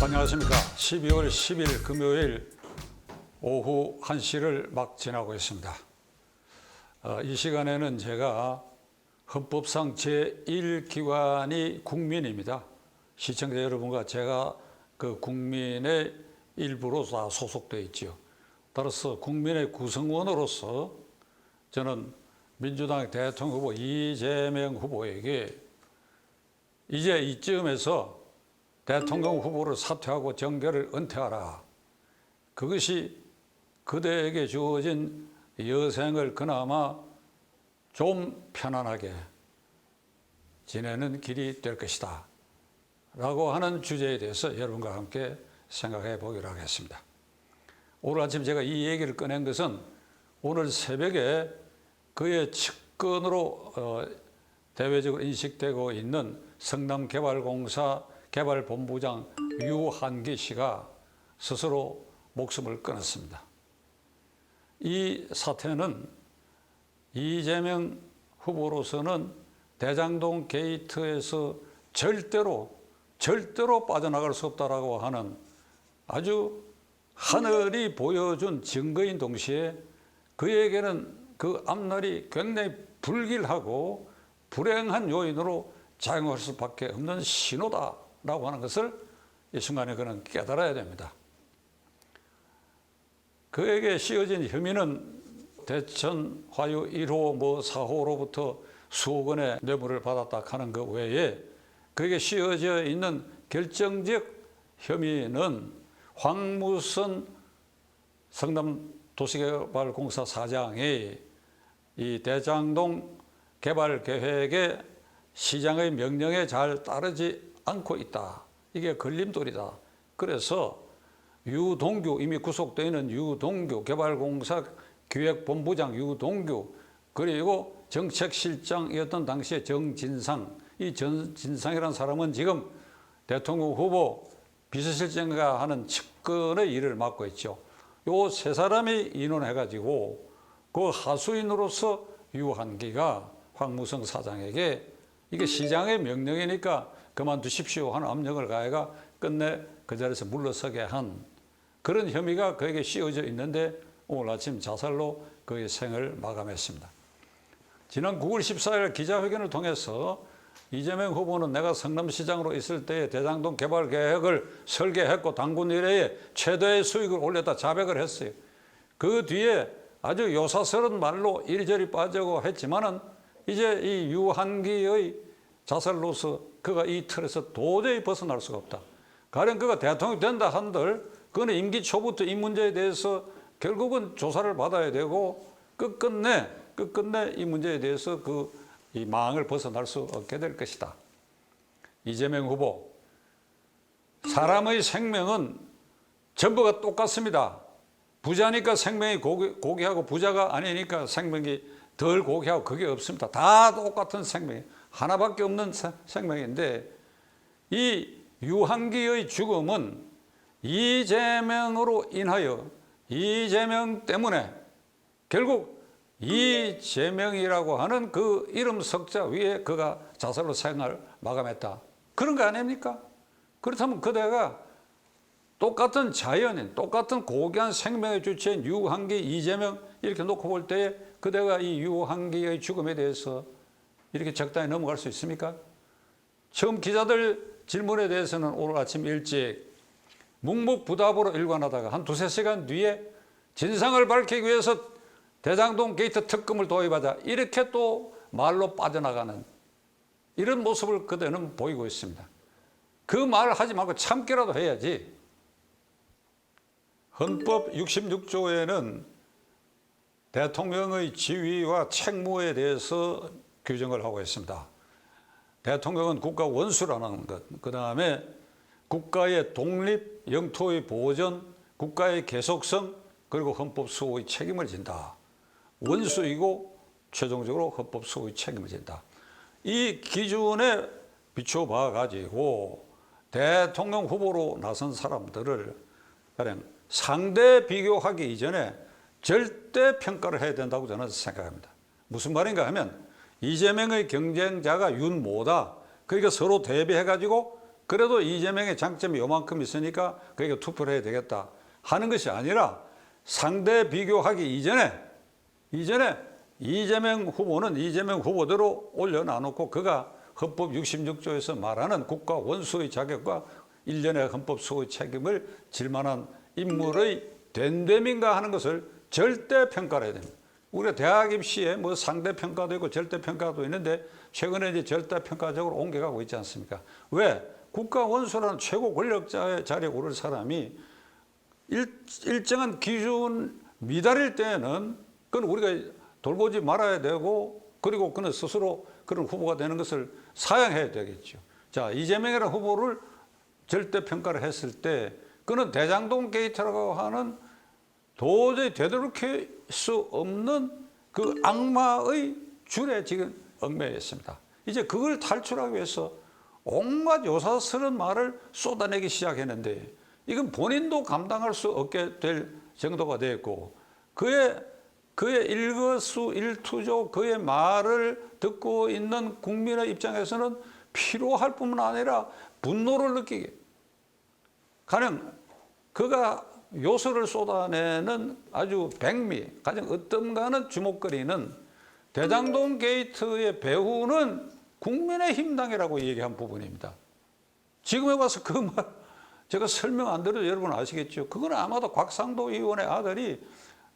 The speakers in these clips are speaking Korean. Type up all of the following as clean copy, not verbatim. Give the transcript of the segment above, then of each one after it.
안녕하십니까. 12월 10일 금요일 오후 1시를 막 지나고 있습니다. 이 시간에는 제가 헌법상 제1기관이 국민입니다. 시청자 여러분과 제가 그 국민의 일부로 다 소속되어 있지요. 따라서 국민의 구성원으로서 저는 민주당 대통령 후보 이재명 후보에게 이제 이쯤에서 대통령 후보를 사퇴하고 정계를 은퇴하라. 그것이 그대에게 주어진 여생을 그나마 좀 편안하게 지내는 길이 될 것이다. 라고 하는 주제에 대해서 여러분과 함께 생각해 보기로 하겠습니다. 오늘 아침 제가 이 얘기를 꺼낸 것은 오늘 새벽에 그의 측근으로 대외적으로 인식되고 있는 성남개발공사 개발본부장 유한기 씨가 스스로 목숨을 끊었습니다. 이 사태는 이재명 후보로서는 대장동 게이트에서 절대로 빠져나갈 수 없다라고 하는 아주 하늘이 보여준 증거인 동시에 그에게는 그 앞날이 굉장히 불길하고 불행한 요인으로 작용할 수밖에 없는 신호다라고 하는 것을 이 순간에 그는 깨달아야 됩니다. 그에게 씌워진 혐의는 대천 화유 1호 4호로부터 수억 원의 뇌물을 받았다 하는 것 외에 그에게 씌워져 있는 결정적 혐의는 황무선 성남도시개발공사 사장이 이 대장동 개발 계획에 시장의 명령에 잘 따르지 않고 있다. 이게 걸림돌이다. 그래서 유동규, 이미 구속되어 있는 유동규, 개발공사 기획본부장 유동규, 그리고 정책실장이었던 당시에 정진상, 이 정진상이라는 사람은 지금 대통령 후보 비서실장과 하는 측근의 일을 맡고 있죠. 요 세 사람이 인원해가지고 그 하수인으로서 유한기가 황무성 사장에게 이게 시장의 명령이니까 그만두십시오 하는 압력을 가해가 끝내 그 자리에서 물러서게 한 그런 혐의가 그에게 씌워져 있는데 오늘 아침 자살로 그의 생을 마감했습니다. 지난 9월 14일 기자회견을 통해서 이재명 후보는 내가 성남시장으로 있을 때에 대장동 개발 계획을 설계했고 당군 이래에 최대의 수익을 올렸다 자백을 했어요. 그 뒤에 아주 요사스러운 말로 이리저리 빠지고 했지만은 이제 이 유한기의 자살로서 그가 이 틀에서 도저히 벗어날 수가 없다. 가령 그가 대통령이 된다 한들 그는 임기 초부터 이 문제에 대해서 결국은 조사를 받아야 되고 끝끝내 이 문제에 대해서 이 망을 벗어날 수 없게 될 것이다. 이재명 후보, 사람의 생명은 전부가 똑같습니다. 부자니까 생명이 고귀하고 부자가 아니니까 생명이 덜 고귀하고 그게 없습니다. 다 똑같은 생명이에요. 하나밖에 없는 생명인데 이 유한기의 죽음은 이재명으로 인하여 이재명 때문에 결국 이재명이라고 하는 그 이름 석자 위에 그가 자살로 생을 마감했다. 그런 거 아닙니까? 그렇다면 그대가 똑같은 자연인, 똑같은 고귀한 생명의 주체인 유한기, 이재명 이렇게 놓고 볼 때에 그대가 이 유한기의 죽음에 대해서 이렇게 적당히 넘어갈 수 있습니까? 처음 기자들 질문에 대해서는 오늘 아침 일찍 묵묵부답으로 일관하다가 한 두세 시간 뒤에 진상을 밝히기 위해서 대장동 게이트 특검을 도입하자 이렇게 또 말로 빠져나가는 이런 모습을 그대는 보이고 있습니다. 그 말을 하지 말고 참기라도 해야지. 헌법 66조에는 대통령의 지위와 책무에 대해서 규정을 하고 있습니다. 대통령은 국가 원수라는 것, 그 다음에 국가의 독립, 영토의 보존, 국가의 계속성, 그리고 헌법 수호의 책임을 진다. 원수이고 최종적으로 헌법 수호의 책임을 진다. 이 기준에 비춰봐 가지고 대통령 후보로 나선 사람들을 그냥 상대 비교하기 이전에 절대 평가를 해야 된다고 저는 생각합니다. 무슨 말인가 하면 이재명의 경쟁자가 윤모다. 그러니까 서로 대비해가지고 그래도 이재명의 장점이 요만큼 있으니까 그에게 투표를 해야 되겠다 하는 것이 아니라 상대 비교하기 이전에 이재명 후보는 이재명 후보대로 올려놔놓고 그가 헌법 66조에서 말하는 국가 원수의 자격과 일련의 헌법 수호의 책임을 질 만한 인물의 된됨인가 하는 것을 절대 평가를 해야 됩니다. 우리가 대학 입시에 뭐 상대 평가도 있고 절대 평가도 있는데 최근에 이제 절대 평가적으로 옮겨가고 있지 않습니까? 왜? 국가 원수라는 최고 권력자의 자리에 오를 사람이 일정한 기준 미달일 때는 그건 우리가 돌보지 말아야 되고 그리고 그는 스스로 그런 후보가 되는 것을 사양해야 되겠죠. 자, 이재명이라는 후보를 절대 평가를 했을 때 그는 대장동 게이트라고 하는 도저히 되돌이킬 수 없는 그 악마의 줄에 지금 얽매여 있습니다. 이제 그걸 탈출하기 위해서 온갖 요사스러운 말을 쏟아내기 시작했는데 이건 본인도 감당할 수 없게 될 정도가 됐고 그의 일거수일투족 그의 말을 듣고 있는 국민의 입장에서는 피로할 뿐만 아니라 분노를 느끼게 가령 그가 요소를 쏟아내는 아주 백미 가장 어떤가는 주목거리는 대장동 게이트의 배후는 국민의힘당이라고 얘기한 부분입니다. 지금에 와서 그 말 제가 설명 안 드려도 여러분 아시겠죠. 그건 아마도 곽상도 의원의 아들이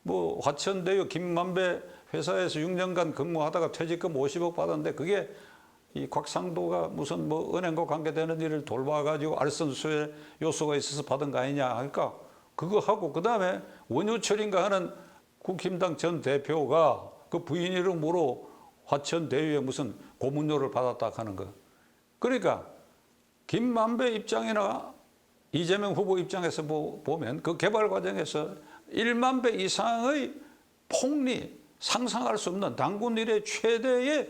뭐 화천대유 김만배 회사에서 6년간 근무하다가 퇴직금 50억 받았는데 그게 이 곽상도가 무슨 뭐 은행과 관계되는 일을 돌봐가지고 알선수의 요소가 있어서 받은 거 아니냐 하니까 그거 하고 그 다음에 원유철인가 하는 국힘당 전 대표가 그 부인 이름으로 화천대유에 무슨 고문료를 받았다 하는 거. 그러니까 김만배 입장이나 이재명 후보 입장에서 보면 그 개발 과정에서 1만 배 이상의 폭리, 상상할 수 없는 당군 일의 최대의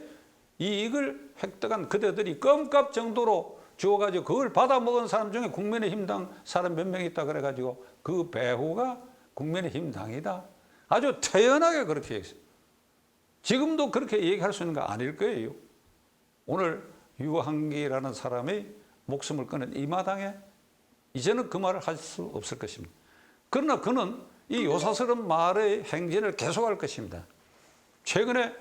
이익을 획득한 그대들이 껌값 정도로 주어가지고 그걸 받아먹은 사람 중에 국민의힘당 사람 몇 명 있다 그래가지고 그 배후가 국민의힘당이다. 아주 태연하게 그렇게 얘기했어요. 지금도 그렇게 얘기할 수 있는 거 아닐 거예요. 오늘 유한기라는 사람이 목숨을 끊은 이 마당에 이제는 그 말을 할 수 없을 것입니다. 그러나 그는 이 요사스러운 말의 행진을 계속할 것입니다. 최근에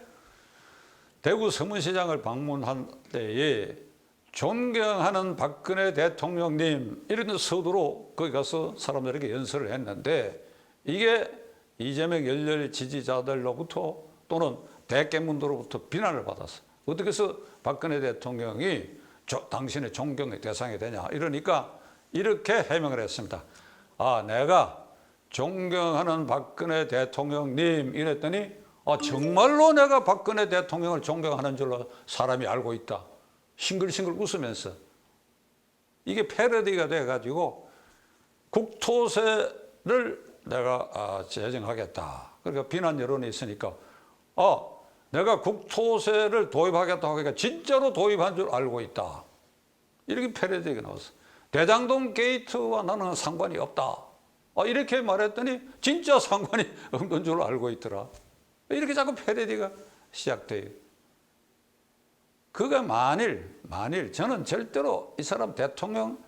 대구 서문시장을 방문한 때에 존경하는 박근혜 대통령님 이런 서두로 거기 가서 사람들에게 연설을 했는데 이게 이재명 열렬 지지자들로부터 또는 대깨문도로부터 비난을 받았어. 어떻게 해서 박근혜 대통령이 당신의 존경의 대상이 되냐 이러니까 이렇게 해명을 했습니다. 아, 내가 존경하는 박근혜 대통령님 이랬더니 정말로 내가 박근혜 대통령을 존경하는 줄로 사람이 알고 있다. 싱글싱글 웃으면서 이게 패러디가 돼가지고 국토세를 내가 제정하겠다. 그러니까 비난 여론이 있으니까 내가 국토세를 도입하겠다고 하니까 진짜로 도입한 줄 알고 있다. 이렇게 패러디가 나왔어. 대장동 게이트와 나는 상관이 없다. 이렇게 말했더니 진짜 상관이 없는 줄 알고 있더라. 이렇게 자꾸 패러디가 시작돼요. 그가 만일 저는 절대로 이 사람 대통령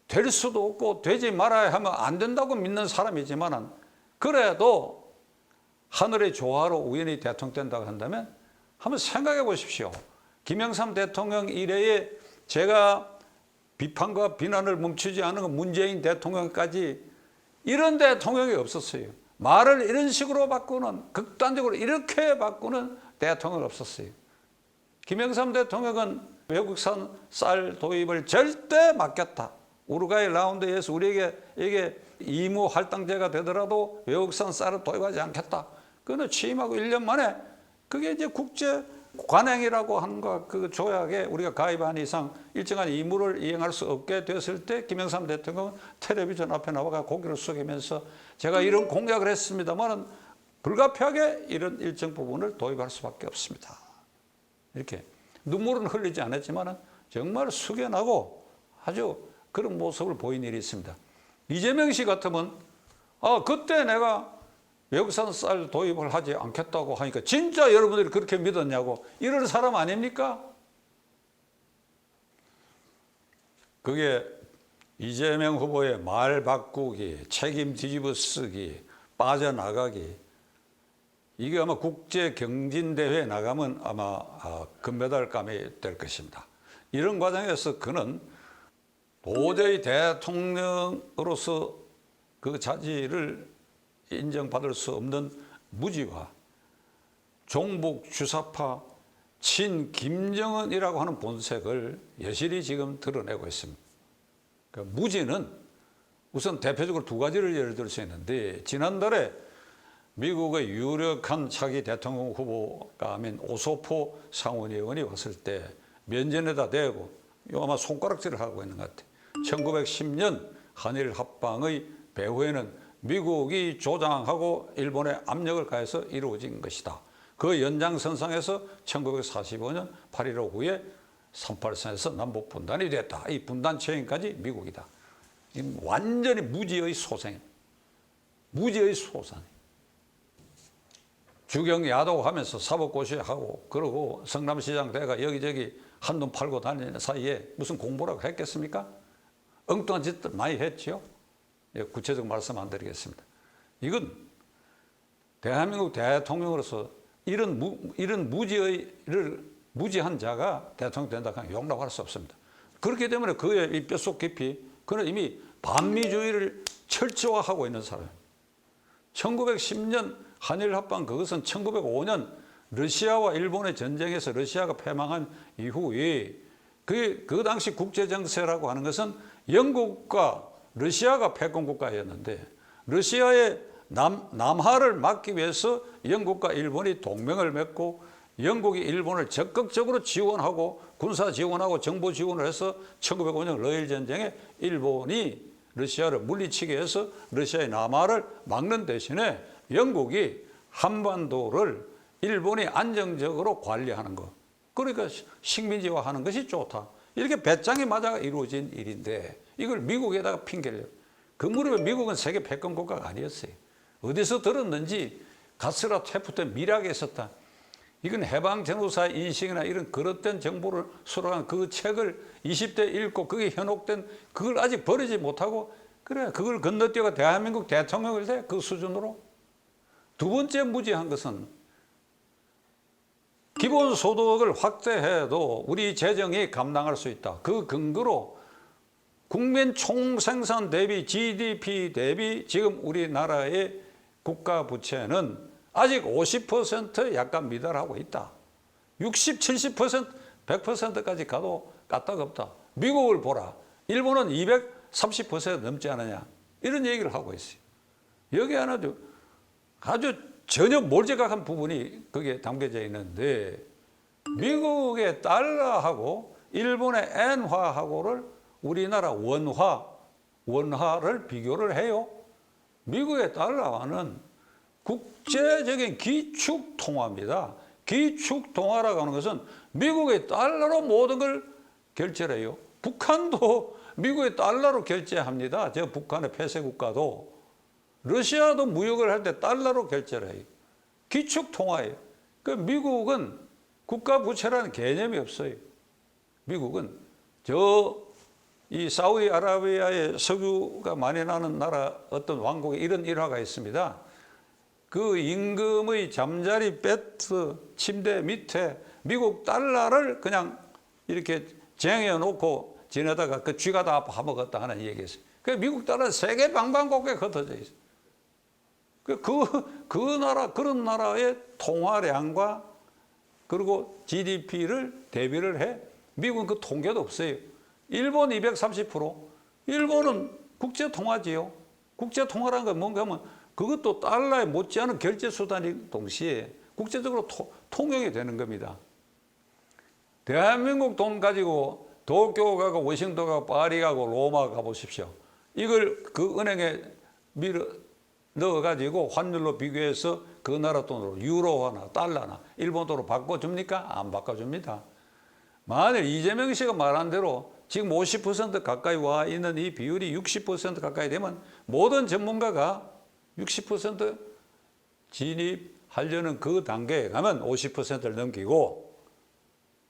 될 수도 없고 되지 말아야 하면 안 된다고 믿는 사람이지만 그래도 하늘의 조화로 우연히 대통령 된다고 한다면 한번 생각해 보십시오. 김영삼 대통령 이래에 제가 비판과 비난을 멈추지 않은 문재인 대통령까지 이런 대통령이 없었어요. 말을 이런 식으로 바꾸는 극단적으로 이렇게 바꾸는 대통령이 없었어요. 김영삼 대통령은 외국산 쌀 도입을 절대 막겠다. 우루과이 라운드에서 우리에게 이게 의무 할당제가 되더라도 외국산 쌀을 도입하지 않겠다. 그런데 취임하고 1년 만에 그게 이제 국제 관행이라고 하는 그 조약에 우리가 가입한 이상 일정한 의무를 이행할 수 없게 됐을 때 김영삼 대통령은 텔레비전 앞에 나와가 고개를 숙이면서 제가 이런 공약을 했습니다만 불가피하게 이런 일정 부분을 도입할 수밖에 없습니다. 이렇게 눈물은 흘리지 않았지만 정말 숙연하고 아주 그런 모습을 보인 일이 있습니다. 이재명 씨 같으면 그때 내가 외국산 쌀 도입을 하지 않겠다고 하니까 진짜 여러분들이 그렇게 믿었냐고 이런 사람 아닙니까? 그게 이재명 후보의 말 바꾸기, 책임 뒤집어 쓰기, 빠져나가기, 이게 아마 국제 경진대회에 나가면 아마 금메달감이 될 것입니다. 이런 과정에서 그는 도저히 대통령으로서 그 자질을 인정받을 수 없는 무지와 종북 주사파 친 김정은이라고 하는 본색을 여실히 지금 드러내고 있습니다. 그러니까 무지는 우선 대표적으로 두 가지를 예를 들 수 있는데, 지난달에 미국의 유력한 차기 대통령 후보가 아닌 오소포 상원의원이 왔을 때 면전에다 대고 아마 손가락질을 하고 있는 것 같아요. 1910년 한일 합방의 배후에는 미국이 조장하고 일본에 압력을 가해서 이루어진 것이다. 그 연장선상에서 1945년 8.15 후에 38선에서 남북 분단이 됐다. 이 분단 처인까지 미국이다. 완전히 무지의 소생, 무지의 소산. 주경 야독하면서 사법고시하고 그러고 성남시장 대가 여기저기 한눈 팔고 다니는 사이에 무슨 공부라고 했겠습니까? 엉뚱한 짓들 많이 했죠. 구체적 말씀 안 드리겠습니다. 이건 대한민국 대통령으로서 이런 무지한 자가 대통령 된다 하면 용납할 수 없습니다. 그렇기 때문에 그의 이 뼛속 깊이 그는 이미 반미주의를 철저화하고 있는 사람입니다. 1910년 한일 합방, 그것은 1905년 러시아와 일본의 전쟁에서 러시아가 패망한 이후에 그 당시 국제정세라고 하는 것은 영국과 러시아가 패권 국가였는데, 러시아의 남하를 막기 위해서 영국과 일본이 동맹을 맺고 영국이 일본을 적극적으로 지원하고 군사 지원하고 정보 지원을 해서 1905년 러일 전쟁에 일본이 러시아를 물리치게 해서 러시아의 남하를 막는 대신에 영국이 한반도를 일본이 안정적으로 관리하는 것, 그러니까 식민지화하는 것이 좋다. 이렇게 배짱이 맞아 이루어진 일인데 이걸 미국에다가 핑계를. 그 무렵에 미국은 세계 패권 국가가 아니었어요. 어디서 들었는지 가스라 테프트 미락에 있었다. 이건 해방 전후사의 인식이나 이런 그릇된 정보를 수록한 그 책을 20대 읽고 그게 현혹된 그걸 아직 버리지 못하고, 그래 그걸 건너뛰어가 대한민국 대통령을 돼 그 수준으로. 두 번째 무지한 것은 기본소득을 확대해도 우리 재정이 감당할 수 있다. 그 근거로 국민 총생산 대비 GDP 대비 지금 우리나라의 국가 부채는 아직 50% 약간 미달하고 있다. 60, 70%, 100%까지 가도 까딱없다. 미국을 보라. 일본은 230% 넘지 않느냐. 이런 얘기를 하고 있어요. 여기 하나도 아주 전혀 몰제각한 부분이 거기에 담겨져 있는데, 미국의 달러하고 일본의 엔화하고를 우리나라 원화를 비교를 해요. 미국의 달러와는 국제적인 기축통화입니다. 기축통화라고 하는 것은 미국의 달러로 모든 걸 결제를 해요. 북한도 미국의 달러로 결제합니다. 저 북한의 폐쇄국가도. 러시아도 무역을 할 때 달러로 결제를 해요. 기축통화예요. 그 미국은 국가부채라는 개념이 없어요. 미국은 이 사우디아라비아의 석유가 많이 나는 나라 어떤 왕국에 이런 일화가 있습니다. 그 임금의 잠자리 배트 침대 밑에 미국 달러를 그냥 이렇게 쟁여 놓고 지내다가 그 쥐가 다 파먹었다 하는 얘기가 있어요. 그 미국 달러 세계 방방곡곡에 흩어져 있어요. 그런 나라의 통화량과 그리고 GDP를 대비를 해. 미국은 그 통계도 없어요. 일본 230%. 일본은 국제통화지요. 국제통화라는 건 뭔가 하면 그것도 달러에 못지않은 결제수단인 동시에 국제적으로 통용이 되는 겁니다. 대한민국 돈 가지고 도쿄 가고 워싱턴 가고 파리 가고 로마 가보십시오. 이걸 그 은행에 넣어가지고 환율로 비교해서 그 나라 돈으로 유로나 달러나 일본 돈으로 바꿔줍니까? 안 바꿔줍니다. 만일 이재명 씨가 말한 대로 지금 50% 가까이 와 있는 이 비율이 60% 가까이 되면 모든 전문가가 60% 진입하려는 그 단계에 가면 50%를 넘기고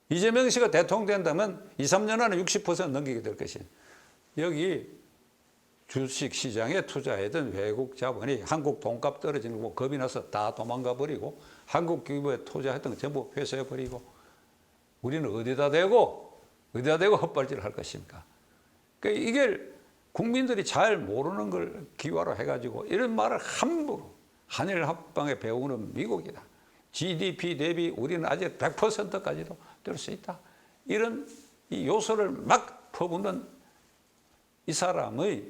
이재명 씨가 대통령 된다면 2, 3년 안에 60% 넘기게 될 것이에요. 여기 주식 시장에 투자했던 외국 자본이 한국 돈값 떨어지는 거 겁이 나서 다 도망가 버리고 한국 기업에 투자했던 거 전부 회수해 버리고 우리는 어디다 대고 헛발질을 할 것입니까? 그러니까 이게 국민들이 잘 모르는 걸 기화로 해가지고 이런 말을 함부로 한일 합방에 배우는 미국이다. GDP 대비 우리는 아직 100%까지도 될 수 있다. 이런 이 요소를 막 퍼붓는 이 사람의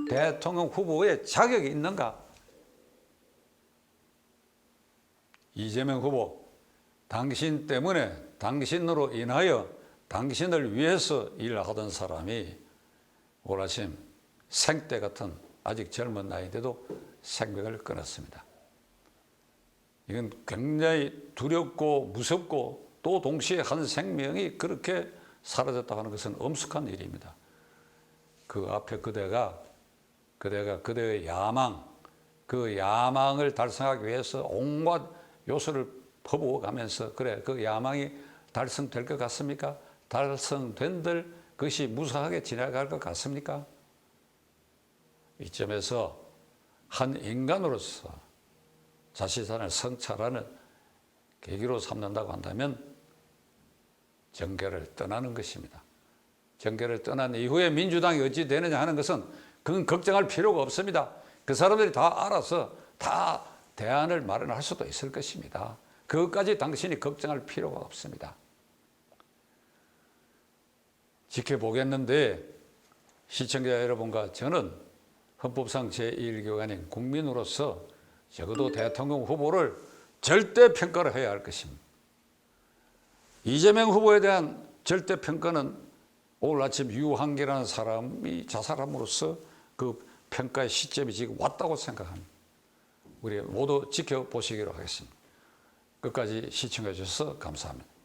대통령 후보의 자격이 있는가? 이재명 후보, 당신 때문에 당신으로 인하여 당신을 위해서 일하던 사람이 올 아침 생때 같은 아직 젊은 나이인데도 생명을 끊었습니다. 이건 굉장히 두렵고 무섭고 또 동시에 한 생명이 그렇게 사라졌다고 하는 것은 엄숙한 일입니다. 그 앞에 그대가 그대의 야망, 그 야망을 달성하기 위해서 온갖 요소를 퍼부어 가면서 그래 그 야망이 달성될 것 같습니까? 달성된들 그것이 무사하게 지나갈 것 같습니까? 이점에서 한 인간으로서 자신을 성찰하는 계기로 삼는다고 한다면 정계를 떠나는 것입니다. 정계를 떠난 이후에 민주당이 어찌 되느냐 하는 것은 그건 걱정할 필요가 없습니다. 그 사람들이 다 알아서 다 대안을 마련할 수도 있을 것입니다. 그것까지 당신이 걱정할 필요가 없습니다. 지켜보겠는데 시청자 여러분과 저는 헌법상 제1기관인 국민으로서 적어도 대통령 후보를 절대 평가를 해야 할 것입니다. 이재명 후보에 대한 절대 평가는 오늘 아침 유한기라는 사람이 자살함으로써 그 평가의 시점이 지금 왔다고 생각합니다. 우리 모두 지켜보시기로 하겠습니다. 끝까지 시청해 주셔서 감사합니다.